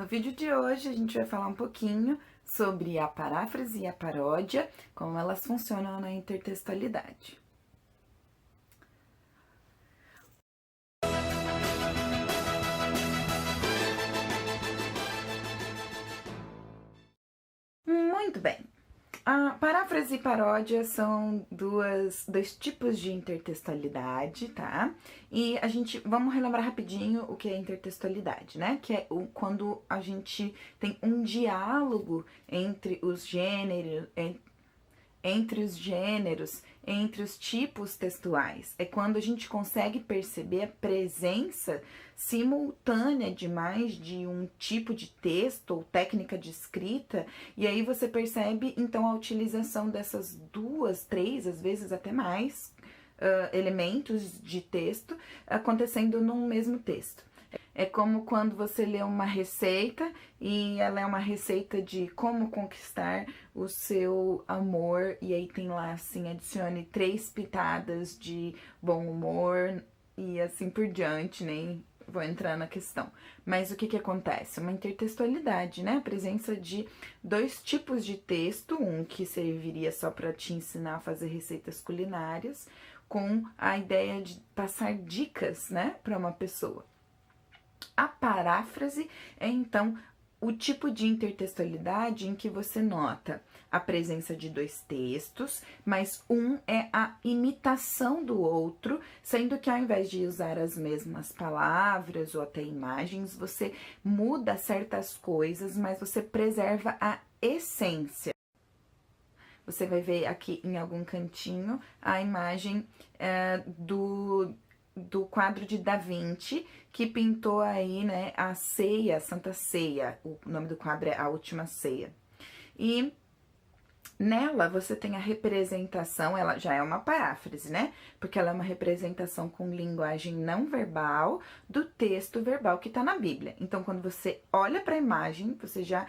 No vídeo de hoje a gente vai falar um pouquinho sobre a paráfrase e a paródia, como elas funcionam na intertextualidade. Muito bem. A paráfrase e paródia são dois tipos de intertextualidade, tá? E vamos relembrar rapidinho o que é intertextualidade, né? Que é quando a gente tem um diálogo entre os gêneros, entre os tipos textuais. É quando a gente consegue perceber a presença simultânea de mais de um tipo de texto ou técnica de escrita, e aí você percebe então a utilização dessas duas, três, às vezes até mais, elementos de texto acontecendo num mesmo texto. É como quando você lê uma receita e ela é uma receita de como conquistar o seu amor, e aí tem lá assim, adicione 3 pitadas de bom humor e assim por diante, nem vou entrar na questão. Mas o que acontece? Uma intertextualidade, né? A presença de dois tipos de texto, um que serviria só para te ensinar a fazer receitas culinárias, com a ideia de passar dicas, né, para uma pessoa. A paráfrase é, então, o tipo de intertextualidade em que você nota a presença de dois textos, mas um é a imitação do outro, sendo que ao invés de usar as mesmas palavras ou até imagens, você muda certas coisas, mas você preserva a essência. Você vai ver aqui em algum cantinho a imagem do quadro de Da Vinci, que pintou aí, né, a ceia, a Santa Ceia. O nome do quadro é A Última Ceia. E nela você tem a representação, ela já é uma paráfrase, né? Porque ela é uma representação com linguagem não verbal do texto verbal que tá na Bíblia. Então, quando você olha para a imagem, você já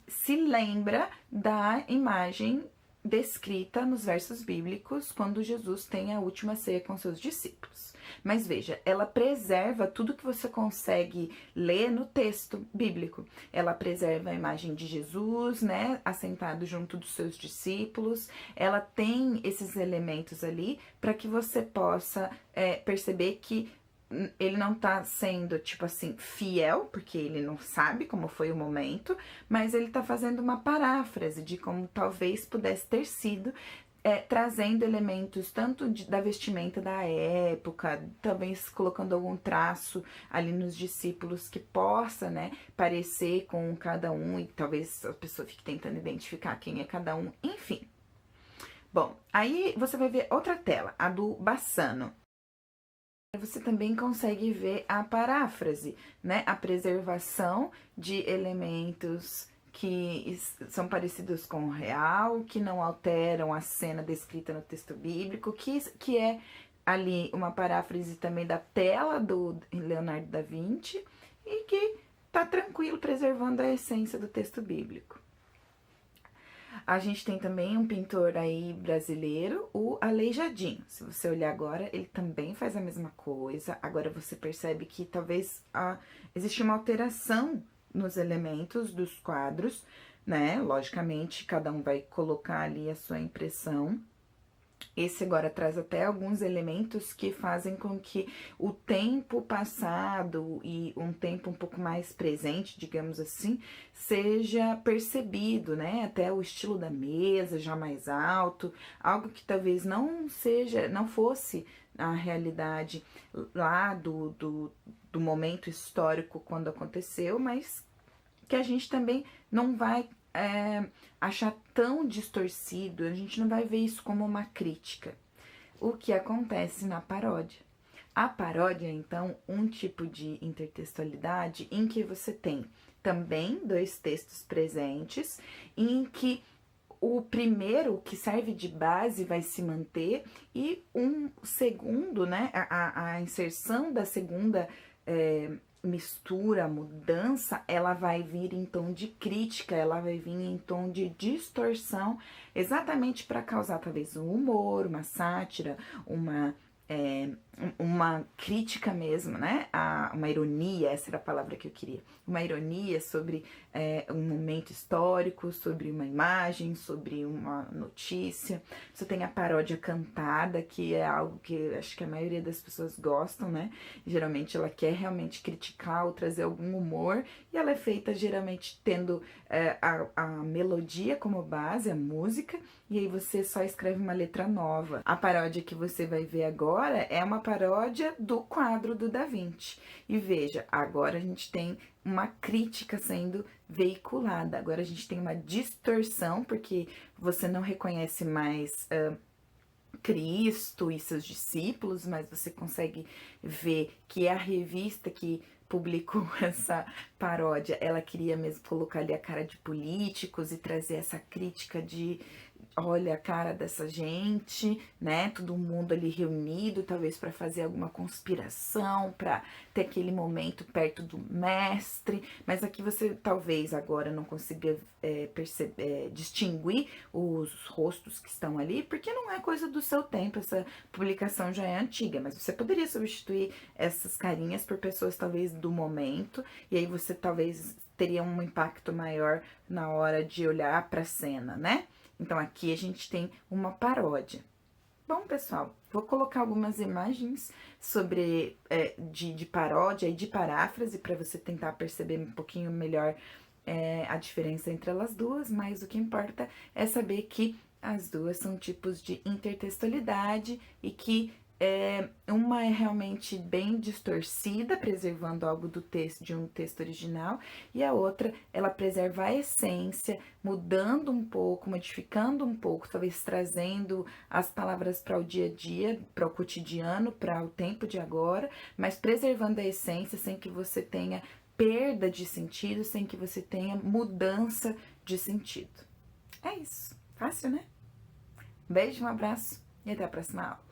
se lembra da imagem descrita nos versos bíblicos quando Jesus tem a última ceia com seus discípulos. Mas veja, ela preserva tudo que você consegue ler no texto bíblico. Ela preserva a imagem de Jesus, né, assentado junto dos seus discípulos. Ela tem esses elementos ali para que você possa perceber que ele não tá sendo, tipo assim, fiel, porque ele não sabe como foi o momento, mas ele tá fazendo uma paráfrase de como talvez pudesse ter sido, trazendo elementos tanto da vestimenta da época, talvez colocando algum traço ali nos discípulos que possa, né, parecer com cada um, e talvez a pessoa fique tentando identificar quem é cada um, enfim. Bom, aí você vai ver outra tela, a do Bassano. Você também consegue ver a paráfrase, né? A preservação de elementos que são parecidos com o real, que não alteram a cena descrita no texto bíblico, que é ali uma paráfrase também da tela do Leonardo da Vinci e que tá tranquilo, preservando a essência do texto bíblico. A gente tem também um pintor aí brasileiro, o Aleijadinho. Se você olhar agora, ele também faz a mesma coisa. Agora você percebe que talvez existe uma alteração nos elementos dos quadros, né? Logicamente, cada um vai colocar ali a sua impressão. Esse agora traz até alguns elementos que fazem com que o tempo passado e um tempo um pouco mais presente, digamos assim, seja percebido, né? Até o estilo da mesa já mais alto, algo que talvez não fosse a realidade lá do momento histórico quando aconteceu, mas que a gente também não vai achar tão distorcido, a gente não vai ver isso como uma crítica. O que acontece na paródia? A paródia é, então, um tipo de intertextualidade em que você tem também dois textos presentes, em que o primeiro, que serve de base, vai se manter, e um segundo, né, a inserção da segunda mistura, mudança, ela vai vir em tom de crítica, ela vai vir em tom de distorção, exatamente para causar talvez um humor, uma sátira, uma uma crítica mesmo, né? Uma ironia, essa era a palavra que eu queria. Uma ironia sobre um momento histórico, sobre uma imagem, sobre uma notícia. Você tem a paródia cantada, que é algo que acho que a maioria das pessoas gostam, né? Geralmente ela quer realmente criticar ou trazer algum humor, e ela é feita geralmente tendo a melodia como base, a música, e aí você só escreve uma letra nova. A paródia que você vai ver agora é uma paródia do quadro do Da Vinci. E veja, agora a gente tem uma crítica sendo veiculada, agora a gente tem uma distorção, porque você não reconhece mais Cristo e seus discípulos, mas você consegue ver que é a revista que publicou essa paródia, ela queria mesmo colocar ali a cara de políticos e trazer essa crítica de olha a cara dessa gente, né? Todo mundo ali reunido, talvez para fazer alguma conspiração, para ter aquele momento perto do mestre. Mas aqui você talvez agora não consiga distinguir os rostos que estão ali, porque não é coisa do seu tempo. Essa publicação já é antiga, mas você poderia substituir essas carinhas por pessoas talvez do momento, e aí você talvez teria um impacto maior na hora de olhar para a cena, né? Então aqui a gente tem uma paródia. Bom, pessoal, vou colocar algumas imagens sobre de paródia e de paráfrase para você tentar perceber um pouquinho melhor a diferença entre elas duas, mas o que importa é saber que as duas são tipos de intertextualidade e que uma é realmente bem distorcida, preservando algo do texto de um texto original, e a outra, ela preserva a essência, mudando um pouco, modificando um pouco, talvez trazendo as palavras para o dia a dia, para o cotidiano, para o tempo de agora, mas preservando a essência sem que você tenha perda de sentido, sem que você tenha mudança de sentido. É isso. Fácil, né? Beijo, um abraço e até a próxima aula.